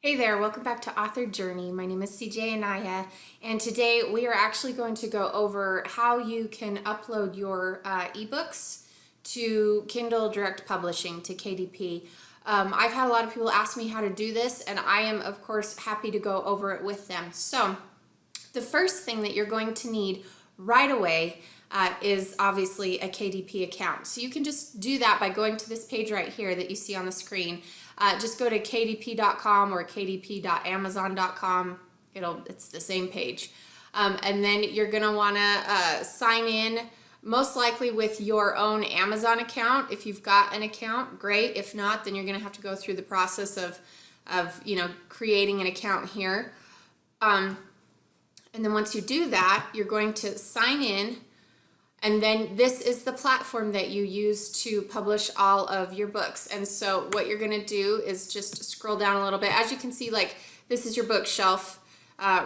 Hey there, welcome back to Author Journey. My name is CJ Anaya, and today we are actually going to go over how you can upload your ebooks to Kindle Direct Publishing, to KDP. I've had a lot of people ask me how to do this, and I am, of course, happy to go over it with them. So, the first thing that you're going to need right away is obviously a KDP account. So you can just do that by going to this page right here that you see on the screen. Just go to kdp.com or kdp.amazon.com. It's the same page. And then you're going to want to sign in most likely with your own Amazon account. If you've got an account, great. If not, then you're going to have to go through the process of creating an account here. And then once you do that, you're going to sign in, and then this is the platform that you use to publish all of your books. And so what you're going to do is just scroll down a little bit. As you can see, like, this is your bookshelf,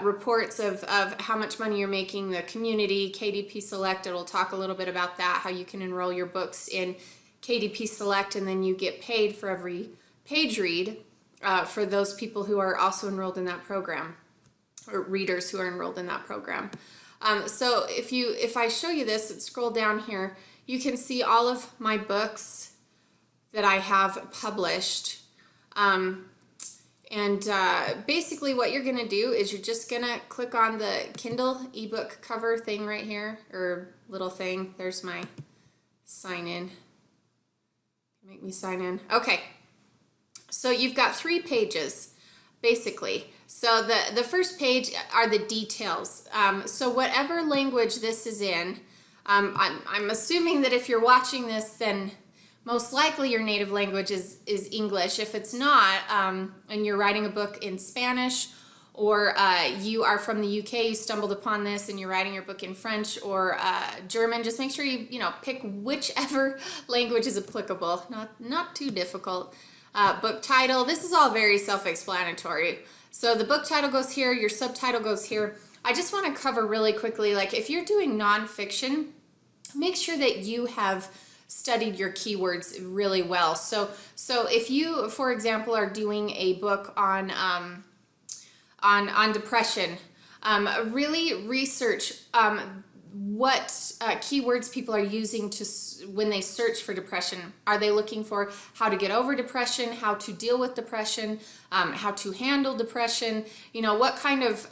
reports of how much money you're making, the community, KDP Select. It'll talk a little bit about that, how you can enroll your books in KDP Select, and then you get paid for every page read for those people who are also enrolled in that program, or readers who are enrolled in that program. So if I show you this and scroll down here, you can see all of my books that I have published. Basically what you're going to do is you're just going to click on the Kindle ebook cover thing right here, or little thing. There's my sign in. Make me sign in. Okay. So you've got 3 pages, basically. So the first page are the details. So whatever language this is in, I'm assuming that if you're watching this, then most likely your native language is English. If it's not, and you're writing a book in Spanish, or you are from the UK, you stumbled upon this and you're writing your book in French or German, just make sure you pick whichever language is applicable. Not too difficult. Book title, this is all very self-explanatory. So the book title goes here, your subtitle goes here. I just want to cover really quickly, like, if you're doing nonfiction, make sure that you have studied your keywords really well. So if you, for example, are doing a book on depression, really research what keywords people are using when they search for depression. Are they looking for how to get over depression, how to deal with depression, how to handle depression? What kind of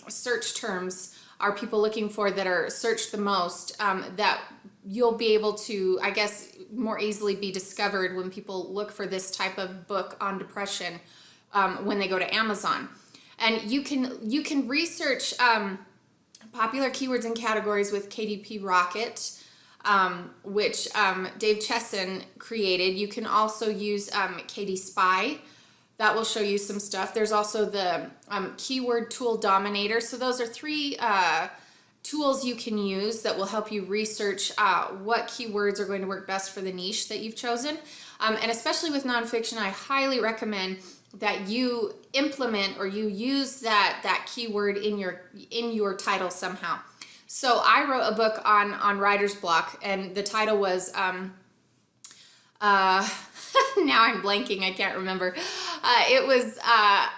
search terms are people looking for that are searched the most, that you'll be able to, I guess, more easily be discovered when people look for this type of book on depression when they go to Amazon. And you can research popular keywords and categories with KDP Rocket, which Dave Chesson created. You can also use KD Spy. That will show you some stuff. There's also the Keyword Tool Dominator. So those are 3 tools you can use that will help you research what keywords are going to work best for the niche that you've chosen. And especially with nonfiction, I highly recommend that you implement or you use that keyword in your title somehow. So I wrote a book on writer's block, and the title was now I'm blanking, I can't remember. It was how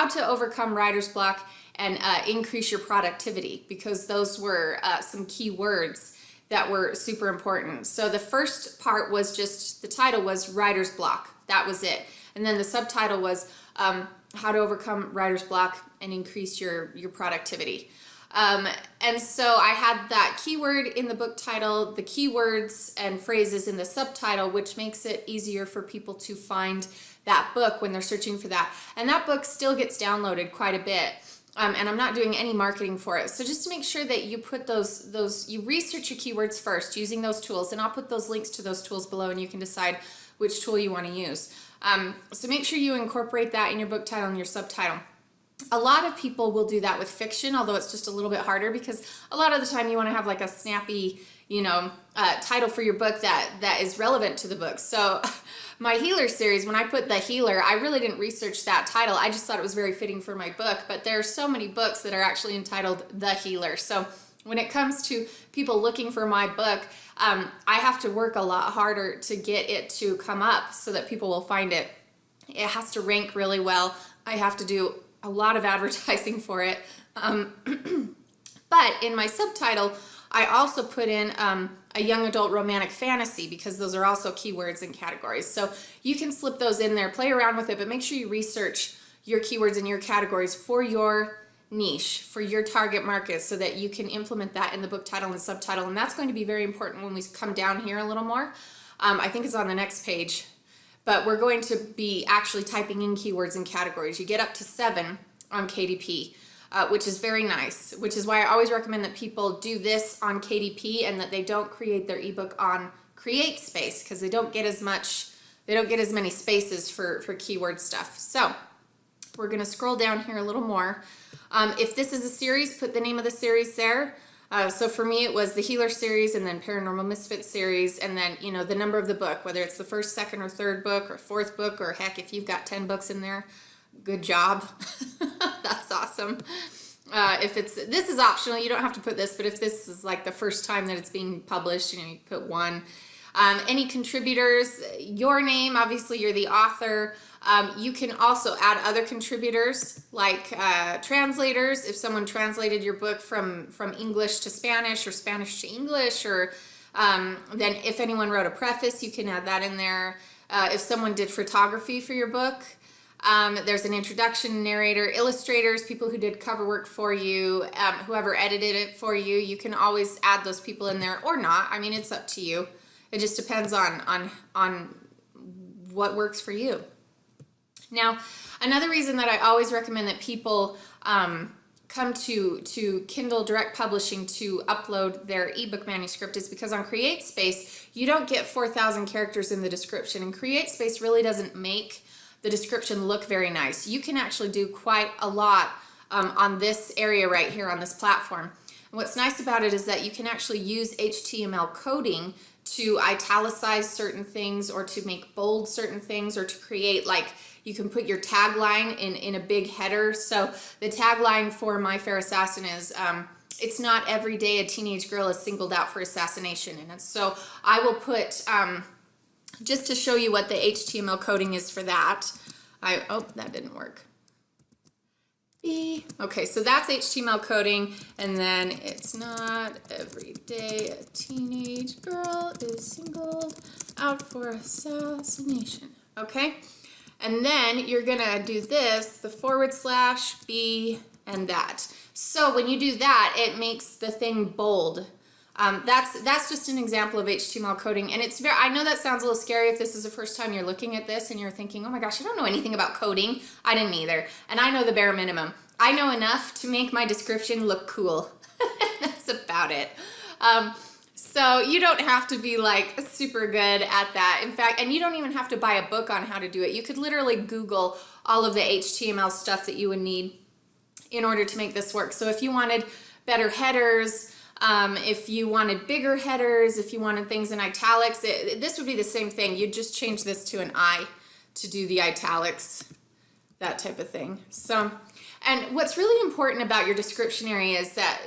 to overcome writer's block and increase your productivity, because those were some key words that were super important. So the first part was just, the title was writer's block. That was it. And then the subtitle was how to overcome writer's block and increase your productivity. And so I had that keyword in the book title, the keywords and phrases in the subtitle, which makes it easier for people to find that book when they're searching for that. And that book still gets downloaded quite a bit. And I'm not doing any marketing for it. So just to make sure that you put you research your keywords first using those tools, and I'll put those links to those tools below, and you can decide which tool you want to use. So make sure you incorporate that in your book title and your subtitle. A lot of people will do that with fiction, although it's just a little bit harder, because a lot of the time you want to have like a snappy, title for your book that is relevant to the book. So my Healer series, when I put The Healer, I really didn't research that title. I just thought it was very fitting for my book, but there are so many books that are actually entitled The Healer. So when it comes to people looking for my book, I have to work a lot harder to get it to come up so that people will find it. It has to rank really well. I have to do a lot of advertising for it. But in my subtitle, I also put in a young adult romantic fantasy, because those are also keywords and categories. So you can slip those in there, play around with it, but make sure you research your keywords and your categories for your niche, for your target market, so that you can implement that in the book title and subtitle. And that's going to be very important when we come down here a little more. I think it's on the next page, but we're going to be actually typing in keywords and categories. You get up to 7 on KDP. Which is very nice, which is why I always recommend that people do this on KDP and that they don't create their ebook on CreateSpace, because they don't get as many spaces for keyword stuff. So we're going to scroll down here a little more. If this is a series, put the name of the series there. So for me, it was the Healer series, and then Paranormal Misfit series, and then, you know, the number of the book, whether it's the first, second, or third book, or fourth book, or heck, if you've got 10 books in there, good job. That's awesome. This is optional, you don't have to put this, but if this is like the first time that it's being published, you know, you put 1. Any contributors, your name, obviously you're the author. You can also add other contributors, like translators. If someone translated your book from English to Spanish, or Spanish to English, or then if anyone wrote a preface, you can add that in there. If someone did photography for your book, there's an introduction, narrator, illustrators, people who did cover work for you, whoever edited it for you. You can always add those people in there or not. I mean, it's up to you. It just depends on what works for you. Now, another reason that I always recommend that people come to Kindle Direct Publishing to upload their ebook manuscript is because on CreateSpace, you don't get 4,000 characters in the description, and CreateSpace really doesn't make the description look very nice. You can actually do quite a lot on this area right here on this platform. And what's nice about it is that you can actually use HTML coding to italicize certain things, or to make bold certain things, or to create, like, you can put your tagline in a big header. So the tagline for My Fair Assassin is, it's not every day a teenage girl is singled out for assassination. And so I will put, just to show you what the HTML coding is for that. Oh, that didn't work. Okay, so that's HTML coding, and then it's not every day a teenage girl is singled out for assassination. Okay, and then you're gonna do this, the /B and that. So when you do that, it makes the thing bold. That's just an example of HTML coding, and it's I know that sounds a little scary if this is the first time you're looking at this and you're thinking, oh my gosh, I don't know anything about coding. I didn't either, and I know the bare minimum. I know enough to make my description look cool. That's about it. So you don't have to be like super good at that. In fact, and you don't even have to buy a book on how to do it. You could literally Google all of the HTML stuff that you would need in order to make this work. So if you wanted better headers, if you wanted bigger headers, if you wanted things in italics, this would be the same thing. You'd just change this to an I to do the italics, that type of thing. So, and what's really important about your description area is that,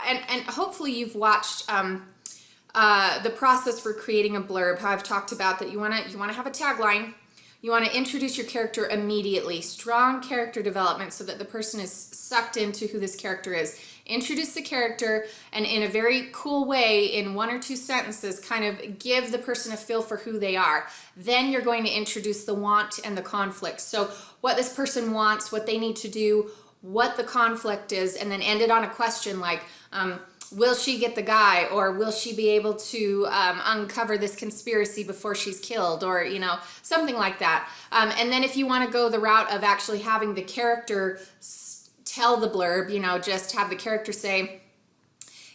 and hopefully you've watched the process for creating a blurb, how I've talked about that you want to have a tagline. You want to introduce your character immediately. Strong character development so that the person is sucked into who this character is. Introduce the character, and in a very cool way, in 1 or 2 sentences, kind of give the person a feel for who they are. Then you're going to introduce the want and the conflict. So what this person wants, what they need to do, what the conflict is, and then end it on a question like, will she get the guy, or will she be able to uncover this conspiracy before she's killed, or, you know, something like that. And then if you want to go the route of actually having the character tell the blurb, you know, just have the character say,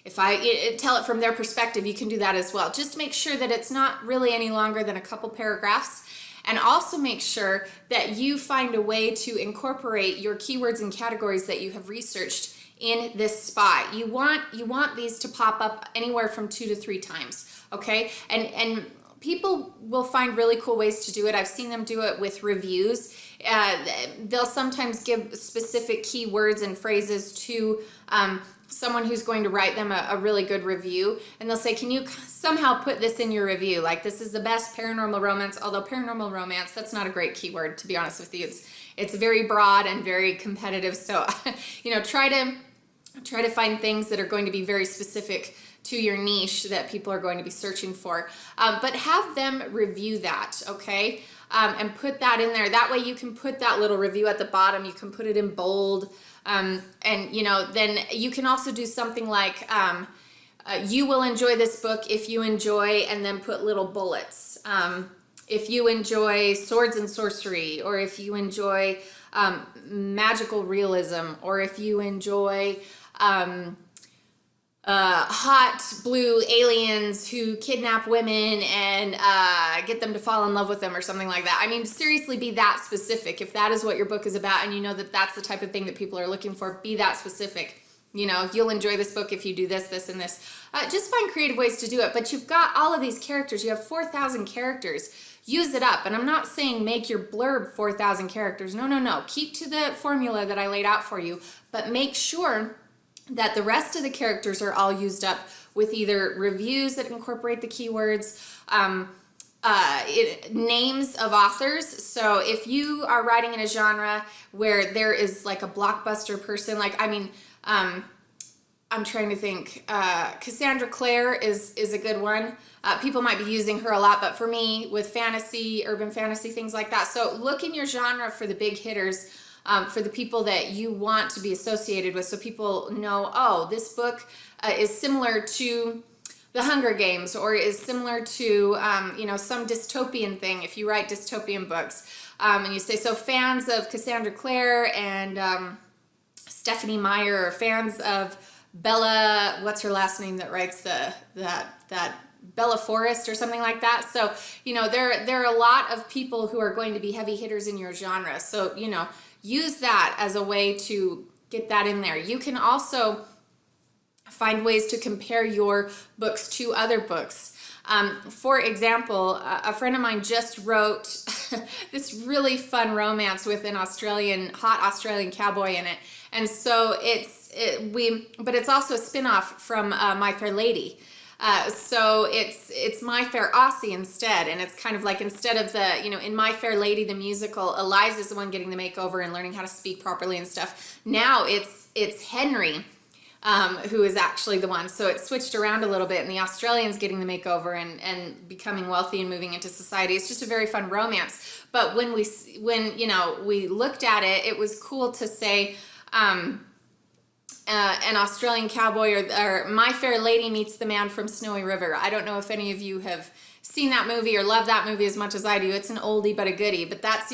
if I tell it from their perspective, you can do that as well. Just make sure that it's not really any longer than a couple paragraphs. And also make sure that you find a way to incorporate your keywords and categories that you have researched in this spot. You want these to pop up anywhere from 2 to 3 times, okay? And people will find really cool ways to do it. I've seen them do it with reviews. They'll sometimes give specific keywords and phrases to someone who's going to write them a really good review, and they'll say, can you somehow put this in your review? Like, this is the best paranormal romance, although paranormal romance, that's not a great keyword, to be honest with you. It's very broad and very competitive. So, try to find things that are going to be very specific to your niche that people are going to be searching for. But have them review that, okay? And put that in there. That way you can put that little review at the bottom. You can put it in bold. And then you can also do something like, you will enjoy this book if you enjoy, and then put little bullets. If you enjoy swords and sorcery, or if you enjoy magical realism, or if you enjoy hot blue aliens who kidnap women and get them to fall in love with them or something like that. I mean, seriously, be that specific. If that is what your book is about and you know that that's the type of thing that people are looking for, be that specific. You'll enjoy this book if you do this, this, and this. Just find creative ways to do it. But you've got all of these characters. You have 4,000 characters. Use it up. And I'm not saying make your blurb 4,000 characters. No. Keep to the formula that I laid out for you. But make sure that the rest of the characters are all used up with either reviews that incorporate the keywords, names of authors. So if you are writing in a genre where there is like a blockbuster person, I'm trying to think, Cassandra Clare is a good one. People might be using her a lot, but for me, with fantasy, urban fantasy, things like that. So look in your genre for the big hitters, for the people that you want to be associated with, so people know, oh, this book is similar to The Hunger Games, or is similar to some dystopian thing. If you write dystopian books, and you say, so fans of Cassandra Clare and Stephanie Meyer, or fans of Bella, what's her last name that writes that Bella Forrest or something like that. So there are a lot of people who are going to be heavy hitters in your genre. So use that as a way to get that in there. You can also find ways to compare your books to other books. For example, a friend of mine just wrote this really fun romance with an hot Australian cowboy in it. And so but it's also a spin-off from My Fair Lady. So it's My Fair Aussie instead, and it's kind of like, instead of in My Fair Lady the musical, Eliza's the one getting the makeover and learning how to speak properly and stuff. Now it's Henry who is actually the one. So it's switched around a little bit, and the Australian's getting the makeover and becoming wealthy and moving into society. It's just a very fun romance. But when we looked at it, it was cool to say, an Australian cowboy, or My Fair Lady meets the man from Snowy River. I don't know if any of you have seen that movie or love that movie as much as I do. It's an oldie but a goodie, but that's,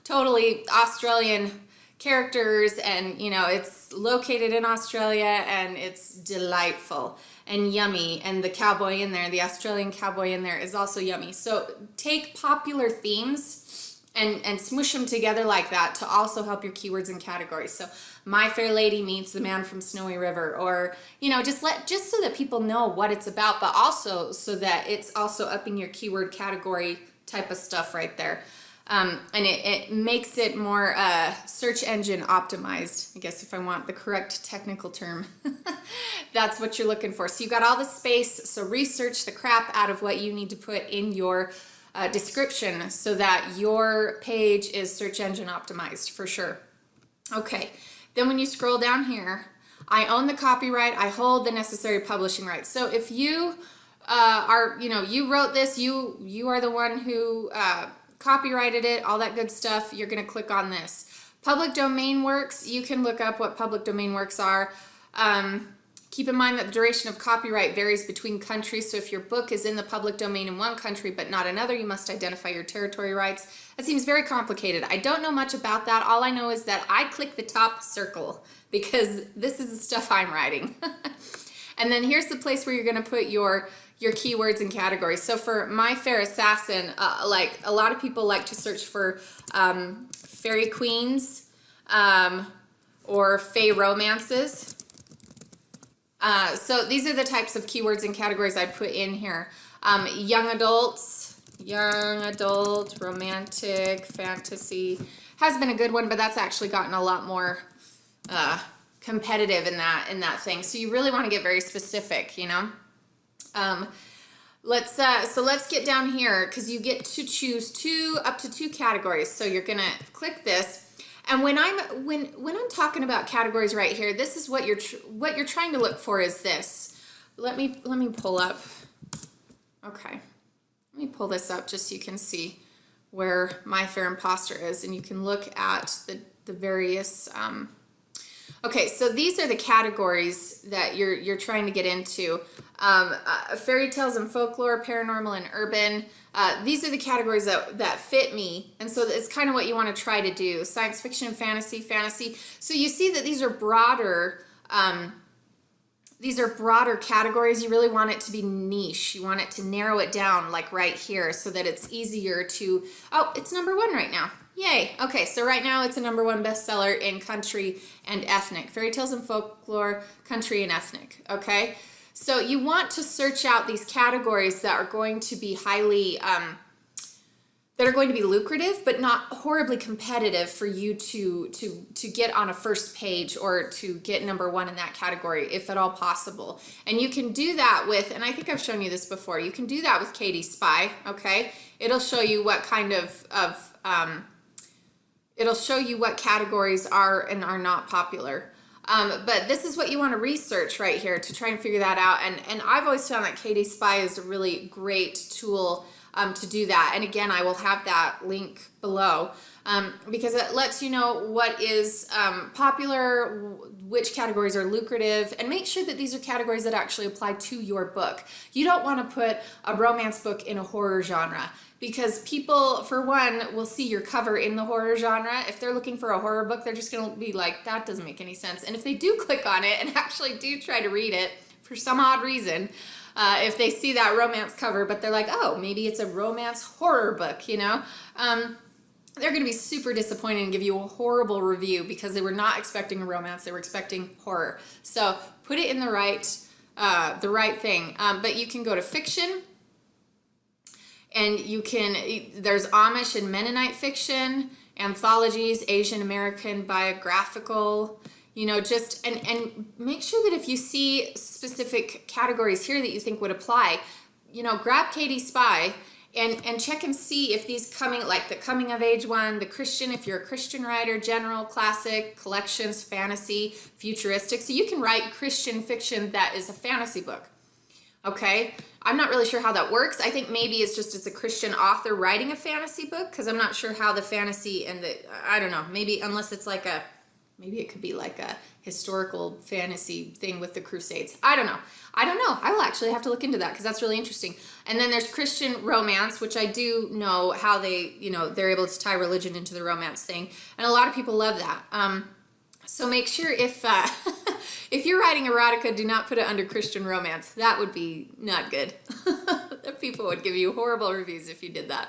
totally Australian characters, and, it's located in Australia, and it's delightful and yummy, and the cowboy in there, the Australian cowboy in there, is also yummy. So take popular themes and smush them together like that to also help your keywords and categories. So My Fair Lady meets the man from Snowy River, or just so that people know what it's about, but also so that it's also upping your keyword category type of stuff right there. And it makes it more search engine optimized, I guess, if I want the correct technical term. That's what you're looking for. So you've got all the space, so research the crap out of what you need to put in your description so that your page is search engine optimized for sure. Okay, then when you scroll down here, I own the copyright, I hold the necessary publishing rights. So if you you wrote this, you are the one who copyrighted it, all that good stuff, you're going to click on this. Public domain works, you can look up what public domain works are. Keep in mind that the duration of copyright varies between countries, so if your book is in the public domain in one country but not another, you must identify your territory rights. That seems very complicated. I don't know much about that. All I know is that I click the top circle because this is the stuff I'm writing. And then here's the place where you're going to put your keywords and categories. So for My Fair Assassin, like a lot of people like to search for fairy queens or fae romances. So these are the types of keywords and categories I'd put in here. Young adult, romantic, fantasy has been a good one, but that's actually gotten a lot more competitive in that thing. So you really want to get very specific, you know. Let's get down here, because you get to choose up to two categories. So you're gonna click this, and when I'm talking about categories right here, this is what you're trying to look for is this. Let me pull up. Okay, let me pull this up just so you can see where My Fair Imposter is, and you can look at the various. Okay, so these are the categories that you're trying to get into. Fairy tales and folklore, paranormal and urban. These are the categories that fit me, and so it's kind of what you want to try to do. Science fiction, fantasy. So you see that these are broader. These are broader categories. You really want it to be niche. You want it to narrow it down, like right here, so that it's easier to. Oh, it's #1 right now. Yay. Okay, so right now it's a #1 bestseller in country and ethnic. Fairy tales and folklore, country and ethnic. Okay, so you want to search out these categories that are going to be highly, that are going to be lucrative, but not horribly competitive for you to get on a first page or to get #1 in that category, if at all possible. And you can do that with, and I think I've shown you this before, you can do that with Katie Spy, okay? It'll show you what kind it'll show you what categories are and are not popular. But this is what you want to research right here to try and figure that out. And I've always found that Katie Spy is a really great tool to do that. And again, I will have that link below because it lets you know what is popular, which categories are lucrative, and make sure that these are categories that actually apply to your book. You don't want to put a romance book in a horror genre, because people, for one, will see your cover in the horror genre. If they're looking for a horror book, they're just going to be like, that doesn't make any sense. And if they do click on it and actually do try to read it for some odd reason, if they see that romance cover, but they're like, oh, maybe it's a romance horror book, you know, they're going to be super disappointed and give you a horrible review because they were not expecting a romance. They were expecting horror. So put it in the right thing. But you can go to fiction. And you can, there's Amish and Mennonite fiction, anthologies, Asian American biographical, you know, just, and make sure that if you see specific categories here that you think would apply, you know, grab Katie Spy and check and see if these like the coming of age one, the Christian, if you're a Christian writer, general, classic, collections, fantasy, futuristic. So you can write Christian fiction that is a fantasy book. Okay, I'm not really sure how that works. I think maybe it's a Christian author writing a fantasy book, because I'm not sure how the fantasy and I don't know, maybe unless it's like maybe it could be like a historical fantasy thing with the Crusades. I don't know. I will actually have to look into that, because that's really interesting. And then there's Christian romance, which I do know how they, you know, they're able to tie religion into the romance thing. And a lot of people love that. So make sure if you're writing erotica, do not put it under Christian romance. That would be not good. People would give you horrible reviews if you did that.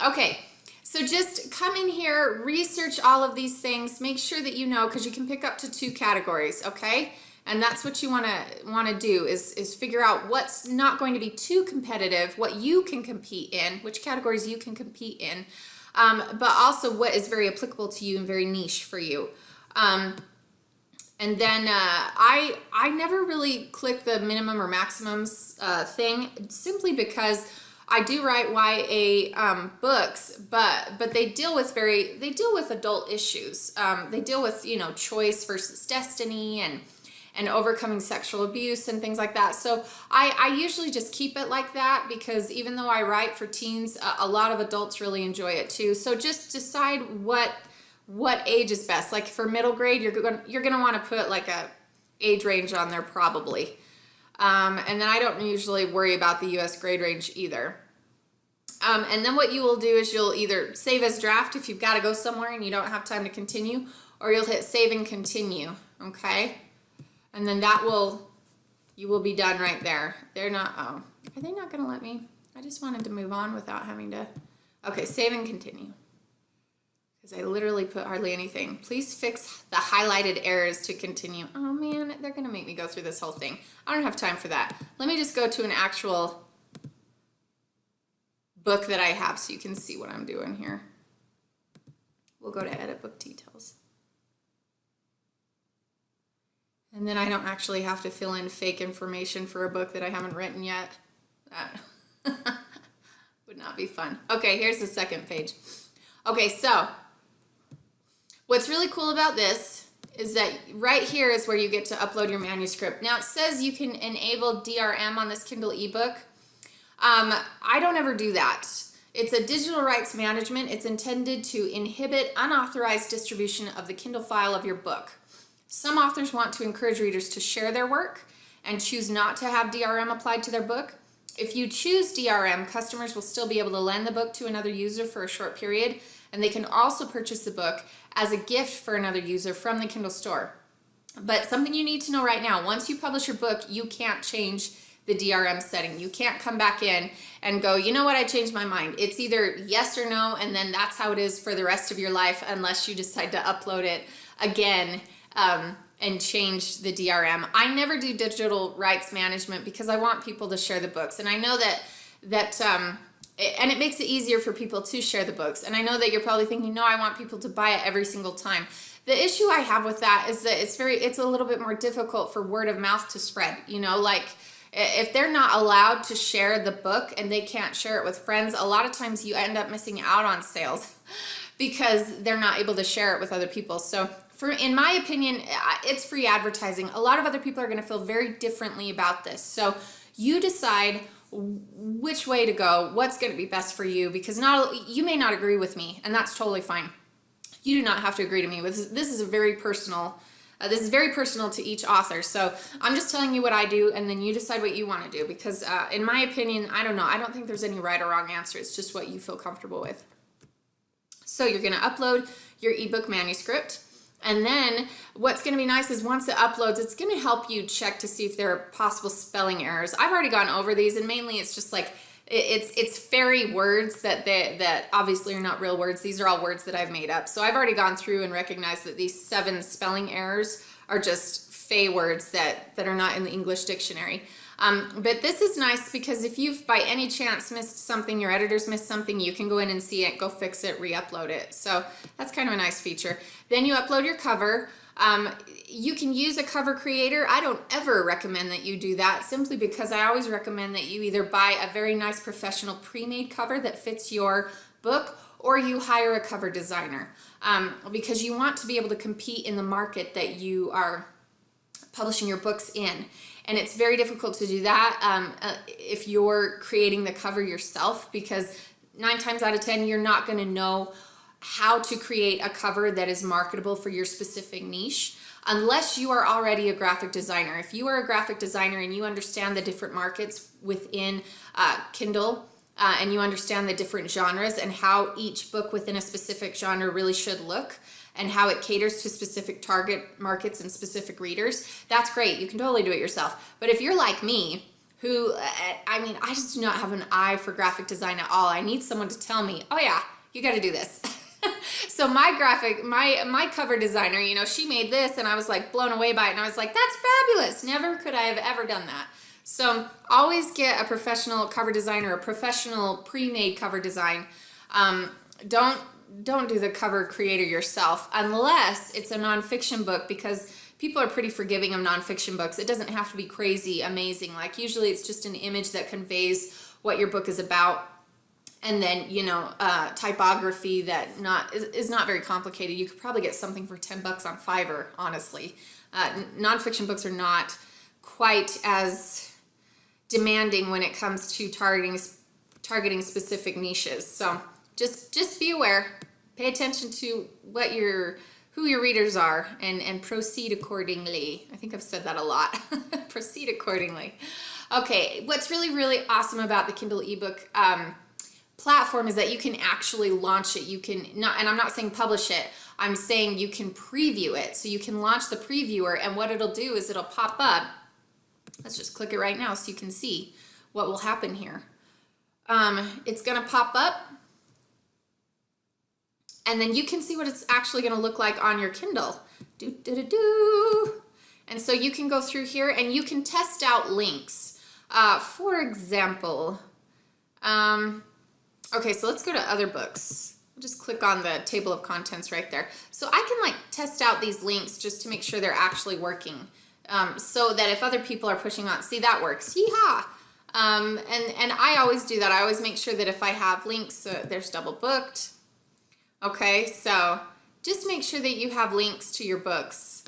Okay, so just come in here, research all of these things, make sure that you know, because you can pick up to 2 categories, okay? And that's what you want to do is figure out what's not going to be too competitive, what you can compete in, which categories you can compete in, but also what is very applicable to you and very niche for you. And then I never really click the minimum or maximums thing, simply because I do write YA books, but they deal with adult issues. They deal with, you know, choice versus destiny and overcoming sexual abuse and things like that. So I usually just keep it like that, because even though I write for teens, a lot of adults really enjoy it too. So just decide what age is best. Like for middle grade, you're gonna want to put like a age range on there probably. And then I don't usually worry about the US grade range either. And then what you will do is you'll either save as draft if you've got to go somewhere and you don't have time to continue, or you'll hit save and continue, okay? And then you will be done right there. Are they not gonna let me? I just wanted to move on without having to, okay, save and continue. Because I literally put hardly anything. Please fix the highlighted errors to continue. Oh man, they're gonna make me go through this whole thing. I don't have time for that. Let me just go to an actual book that I have so you can see what I'm doing here. We'll go to edit book details. And then I don't actually have to fill in fake information for a book that I haven't written yet. That would not be fun. Okay, here's the second page. Okay, so what's really cool about this is that right here is where you get to upload your manuscript. Now it says you can enable DRM on this Kindle ebook. I don't ever do that. It's a digital rights management. It's intended to inhibit unauthorized distribution of the Kindle file of your book. Some authors want to encourage readers to share their work and choose not to have DRM applied to their book. If you choose DRM, customers will still be able to lend the book to another user for a short period, and they can also purchase the book as a gift for another user from the Kindle store. But something you need to know right now, once you publish your book, you can't change the DRM setting. You can't come back in and go, you know what, I changed my mind. It's either yes or no, and then that's how it is for the rest of your life unless you decide to upload it again and change the DRM. I never do digital rights management because I want people to share the books. And I know and it makes it easier for people to share the books. And I know that you're probably thinking, no, I want people to buy it every single time. The issue I have with that is that it's a little bit more difficult for word of mouth to spread. You know, like if they're not allowed to share the book and they can't share it with friends, a lot of times you end up missing out on sales because they're not able to share it with other people. So in my opinion, it's free advertising. A lot of other people are going to feel very differently about this. So you decide which way to go, what's going to be best for you, because you may not agree with me, and that's totally fine. You do not have to agree to me. This is very personal to each author. So I'm just telling you what I do, and then you decide what you want to do, because in my opinion, I don't know. I don't think there's any right or wrong answer. It's just what you feel comfortable with. So you're going to upload your ebook manuscript. And then what's going to be nice is once it uploads, it's going to help you check to see if there are possible spelling errors. I've already gone over these, and mainly it's just like it's fairy words that obviously are not real words. These are all words that I've made up. So I've already gone through and recognized that these 7 spelling errors are just fey words that are not in the English dictionary. But this is nice because if you've by any chance missed something, your editor's missed something, you can go in and see it, go fix it, re-upload it. So that's kind of a nice feature. Then you upload your cover. You can use a cover creator. I don't ever recommend that you do that, simply because I always recommend that you either buy a very nice professional pre-made cover that fits your book, or you hire a cover designer, because you want to be able to compete in the market that you are publishing your books in. And it's very difficult to do that if you're creating the cover yourself, because 9 times out of 10, you're not going to know how to create a cover that is marketable for your specific niche unless you are already a graphic designer. If you are a graphic designer and you understand the different markets within Kindle, and you understand the different genres and how each book within a specific genre really should look, and how it caters to specific target markets and specific readers, that's great. You can totally do it yourself. But if you're like me, who, I just do not have an eye for graphic design at all. I need someone to tell me, oh yeah, you got to do this. So my cover designer, she made this, and I was like blown away by it, and I was like, that's fabulous. Never could I have ever done that. So always get a professional cover designer, a professional pre-made cover design. Don't do the cover creator yourself unless it's a nonfiction book, because people are pretty forgiving of nonfiction books. It doesn't have to be crazy amazing. Like usually it's just an image that conveys what your book is about, and then typography that is not very complicated. You could probably get something for $10 on Fiverr, honestly. Nonfiction books are not quite as demanding when it comes to targeting specific niches. So just be aware, pay attention to who your readers are, and proceed accordingly. I think I've said that a lot. Proceed accordingly. Okay, what's really, really awesome about the Kindle ebook platform is that you can actually launch it. You can not, and I'm not saying publish it, I'm saying you can preview it. So you can launch the previewer, and what it'll do is it'll pop up. Let's just click it right now so you can see what will happen here. It's gonna pop up, and then you can see what it's actually going to look like on your Kindle. And so you can go through here and you can test out links. For example, okay, so let's go to other books. I'll just click on the table of contents right there. So I can test out these links just to make sure they're actually working. so that if other people are pushing on, see, that works. Yeehaw! And I always do that. I always make sure that if I have links, there's double booked. Okay, so just make sure that you have links to your books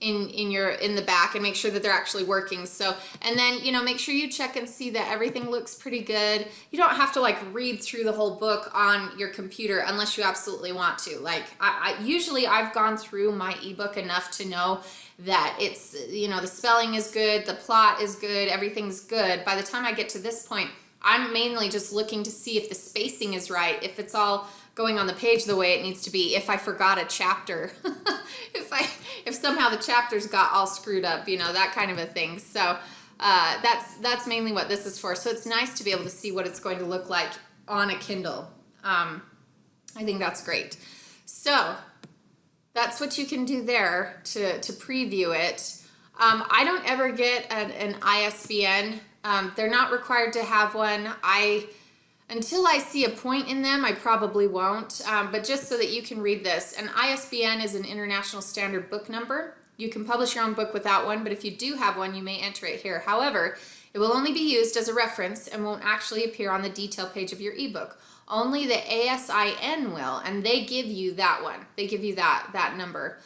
in the back, and make sure that they're actually working. So, and then, you know, make sure you check and see that everything looks pretty good. You don't have to like read through the whole book on your computer unless you absolutely want to. Like I usually I've gone through my ebook enough to know that it's, you know, the spelling is good, the plot is good, everything's good. By the time I get to this point, I'm mainly just looking to see if the spacing is right, if it's all going on the page the way it needs to be, if I forgot a chapter, if somehow the chapters got all screwed up, you know, that kind of a thing. So that's mainly what this is for. So it's nice to be able to see what it's going to look like on a Kindle. I think that's great. So that's what you can do there to preview it. I don't ever get an ISBN. They're not required to have one. Until I see a point in them, I probably won't. But just so that you can read this, an ISBN is an International Standard Book Number. You can publish your own book without one, but if you do have one, you may enter it here. However, it will only be used as a reference and won't actually appear on the detail page of your ebook. Only the ASIN will, and they give you that one. They give you that number.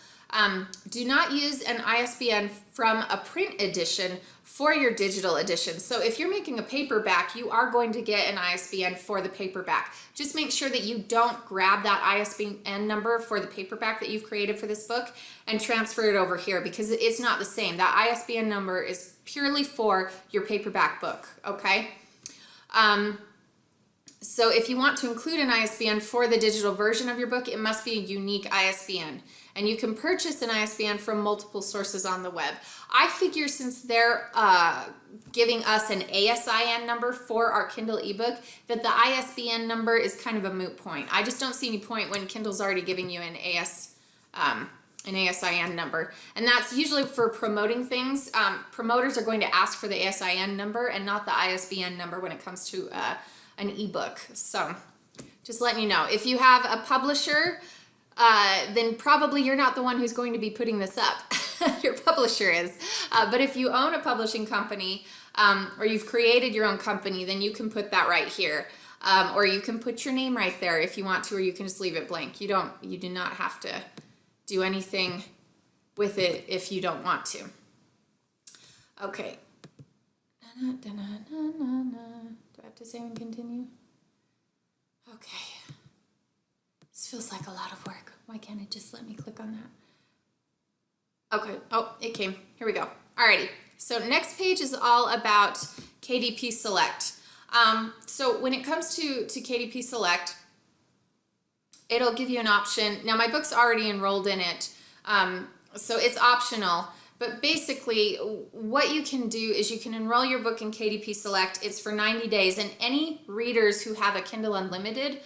Do not use an ISBN from a print edition for your digital edition. So if you're making a paperback, you are going to get an ISBN for the paperback. Just make sure that you don't grab that ISBN number for the paperback that you've created for this book and transfer it over here, because it's not the same. That ISBN number is purely for your paperback book, okay? So if you want to include an ISBN for the digital version of your book, it must be a unique ISBN. And you can purchase an ISBN from multiple sources on the web. I figure since they're giving us an ASIN number for our Kindle ebook, that the ISBN number is kind of a moot point. I just don't see any point when Kindle's already giving you an ASIN number. And that's usually for promoting things. Promoters are going to ask for the ASIN number and not the ISBN number when it comes to an ebook. So just letting you know. If you have a publisher, then probably you're not the one who's going to be putting this up. Your publisher is. But if you own a publishing company, or you've created your own company, then you can put that right here. Or you can put your name right there if you want to, or you can just leave it blank. You do not have to do anything with it if you don't want to. Okay. Do I have to save and continue? Okay. This feels like a lot of work. Why can't it just let me click on that? Okay. Oh, it came. Here we go. Alrighty. So next page is all about KDP Select. So when it comes to KDP Select, it'll give you an option. Now my book's already enrolled in it, so it's optional. But basically, what you can do is you can enroll your book in KDP Select. It's for 90 days, and any readers who have a Kindle Unlimited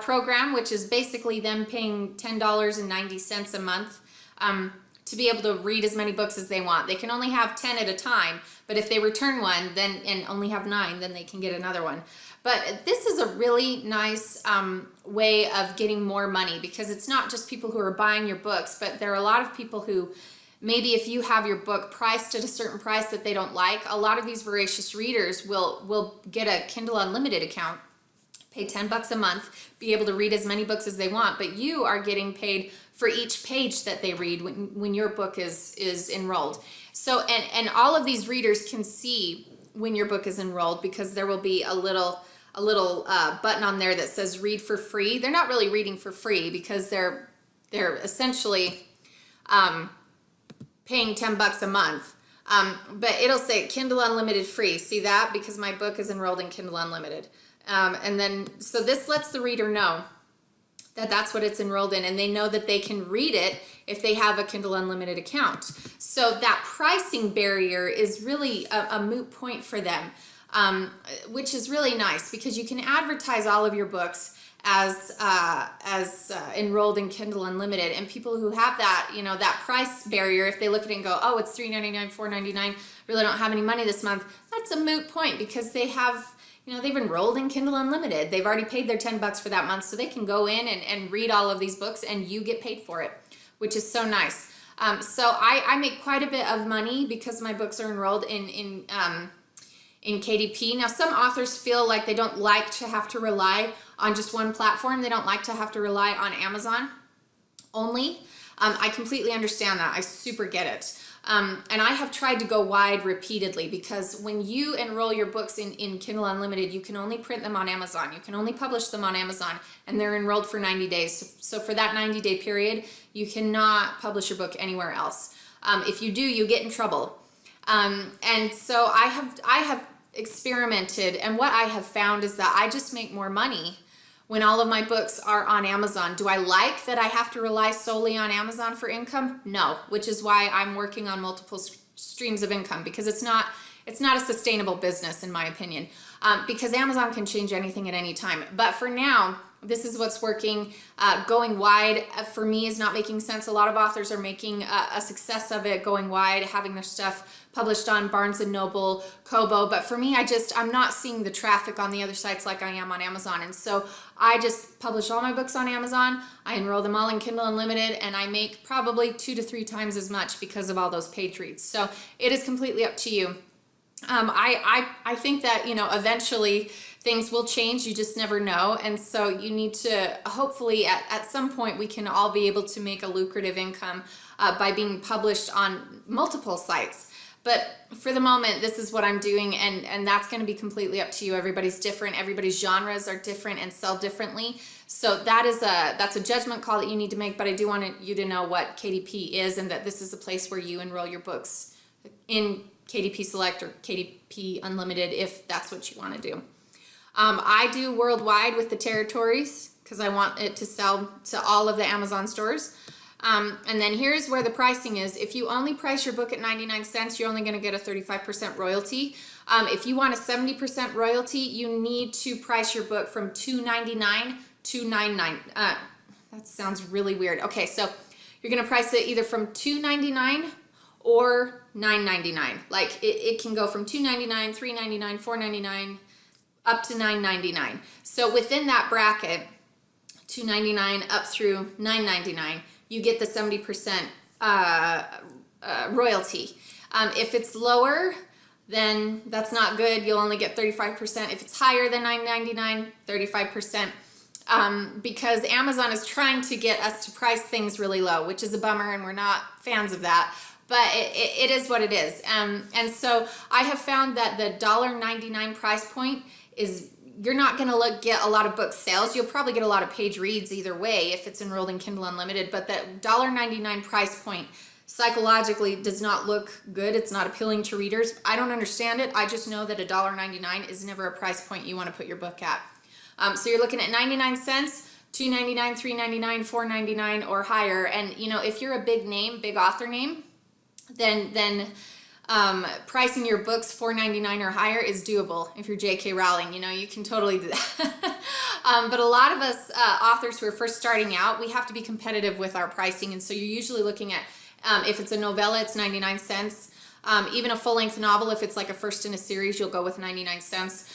program, which is basically them paying $10.90 a month to be able to read as many books as they want. They can only have 10 at a time, but if they return one then and only have 9, then they can get another one. But this is a really nice way of getting more money, because it's not just people who are buying your books, but there are a lot of people who maybe if you have your book priced at a certain price that they don't like, a lot of these voracious readers will get a Kindle Unlimited account, pay $10 a month, be able to read as many books as they want, but you are getting paid for each page that they read when your book is enrolled. So, and all of these readers can see when your book is enrolled, because there will be a little button on there that says read for free. They're not really reading for free, because they're essentially paying $10 a month. But it'll say Kindle Unlimited free. See that? Because my book is enrolled in Kindle Unlimited. And then, so this lets the reader know that that's what it's enrolled in, and they know that they can read it if they have a Kindle Unlimited account. So that pricing barrier is really a moot point for them, which is really nice, because you can advertise all of your books as enrolled in Kindle Unlimited, and people who have that, you know, that price barrier, if they look at it and go, oh, it's $3.99, $4.99, really don't have any money this month, that's a moot point, because they have, you know, they've enrolled in Kindle Unlimited. They've already paid their $10 for that month, so they can go in and read all of these books, and you get paid for it, which is so nice. So I make quite a bit of money because my books are enrolled in KDP. Now, some authors feel like they don't like to have to rely on just one platform. They don't like to have to rely on Amazon only. I completely understand that. I super get it. And I have tried to go wide repeatedly, because when you enroll your books in Kindle Unlimited, you can only print them on Amazon. You can only publish them on Amazon, and they're enrolled for 90 days. So for that 90-day period, you cannot publish your book anywhere else. If you do, you get in trouble. And so I have experimented, and what I have found is that I just make more money when all of my books are on Amazon. Do I like that I have to rely solely on Amazon for income? No, which is why I'm working on multiple streams of income, because it's not a sustainable business, in my opinion, because Amazon can change anything at any time. But for now, this is what's working. Going wide for me is not making sense. A lot of authors are making a success of it, going wide, having their stuff published on Barnes & Noble, Kobo. But for me, I'm not seeing the traffic on the other sites like I am on Amazon. And so I just publish all my books on Amazon. I enroll them all in Kindle Unlimited, and I make probably 2 to 3 times as much because of all those page reads. So it is completely up to you. I think that, eventually things will change. You just never know. And so you need to, hopefully at some point, we can all be able to make a lucrative income by being published on multiple sites. But for the moment, this is what I'm doing, and that's going to be completely up to you. Everybody's different. Everybody's genres are different and sell differently. So that's a judgment call that you need to make. But I do want you to know what KDP is, and that this is a place where you enroll your books in KDP Select or KDP Unlimited, if that's what you want to do. I do worldwide with the territories because I want it to sell to all of the Amazon stores. And then here's where the pricing is. If you only price your book at 99 cents, you're only going to get a 35% royalty. If you want a 70% royalty, you need to price your book from $2.99 to $9.99. That sounds really weird. Okay, so you're going to price it either from $2.99 or $9.99. Like it can go from $2.99, $3.99, $4.99 up to $9.99. So within that bracket, $2.99 up through $9.99, you get the 70% royalty. If it's lower, then that's not good. You'll only get 35%. If it's higher than $9.99, 35%. Because Amazon is trying to get us to price things really low, which is a bummer, and we're not fans of that. But it is what it is. And so I have found that the $1.99 price point is, you're not going to get a lot of book sales. You'll probably get a lot of page reads either way if it's enrolled in Kindle Unlimited. But that $1.99 price point psychologically does not look good. It's not appealing to readers. I don't understand it. I just know that $1.99 is never a price point you want to put your book at. So you're looking at 99 cents, $2.99, $3.99, $4.99 or higher. And if you're a big name, big author name, then pricing your books $4.99 or higher is doable. If you're J.K. Rowling, you can totally do that. But a lot of us authors who are first starting out, we have to be competitive with our pricing. And so you're usually looking at, if it's a novella, it's 99 cents. Even a full-length novel, if it's like a first in a series, you'll go with 99 cents.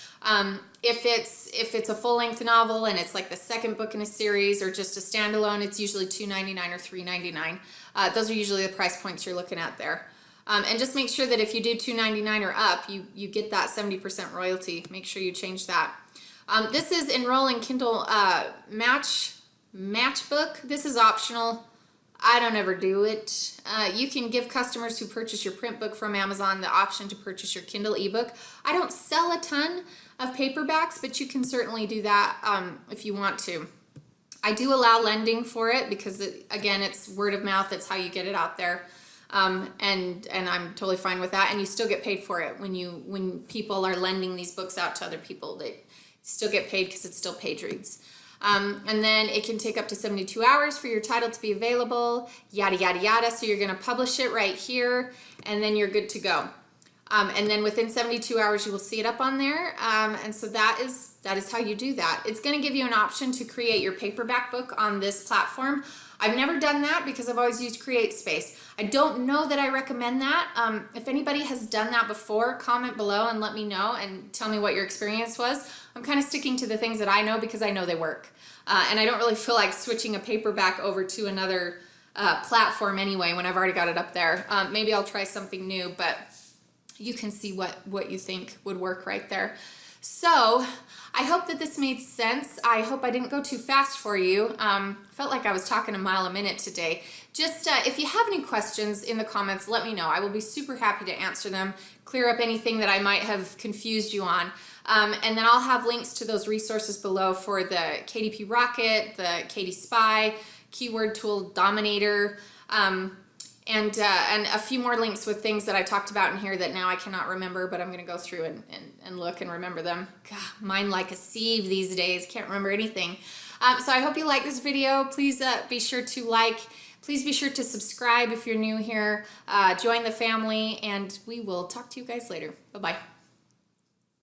If it's a full-length novel and it's like the second book in a series or just a standalone, it's usually $2.99 or $3.99. Those are usually the price points you're looking at there. And just make sure that if you do $2.99 or up, you get that 70% royalty. Make sure you change that. This is enrolling Kindle Matchbook. This is optional. I don't ever do it. You can give customers who purchase your print book from Amazon the option to purchase your Kindle ebook. I don't sell a ton of paperbacks, but you can certainly do that if you want to. I do allow lending for it because, again, it's word of mouth. It's how you get it out there. And I'm totally fine with that. And you still get paid for it when people are lending these books out to other people. They still get paid because it's still page reads. And then it can take up to 72 hours for your title to be available, yada, yada, yada. So you're going to publish it right here, and then you're good to go. And then within 72 hours, you will see it up on there. And so that is how you do that. It's going to give you an option to create your paperback book on this platform. I've never done that because I've always used CreateSpace. I don't know that I recommend that. If anybody has done that before, comment below and let me know and tell me what your experience was. I'm kind of sticking to the things that I know because I know they work. And I don't really feel like switching a paperback over to another platform anyway when I've already got it up there. Maybe I'll try something new, but you can see what you think would work right there. So I hope that this made sense. I hope I didn't go too fast for you. Felt like I was talking a mile a minute today. Just if you have any questions in the comments, let me know. I will be super happy to answer them, clear up anything that I might have confused you on. And then I'll have links to those resources below for the KDP Rocket, the KD Spy, Keyword Tool Dominator, and a few more links with things that I talked about in here that now I cannot remember, but I'm going to go through and look and remember them. God, mine like a sieve these days. Can't remember anything. So I hope you like this video. Please be sure to like. Please be sure to subscribe if you're new here. Join the family, and we will talk to you guys later. Bye-bye.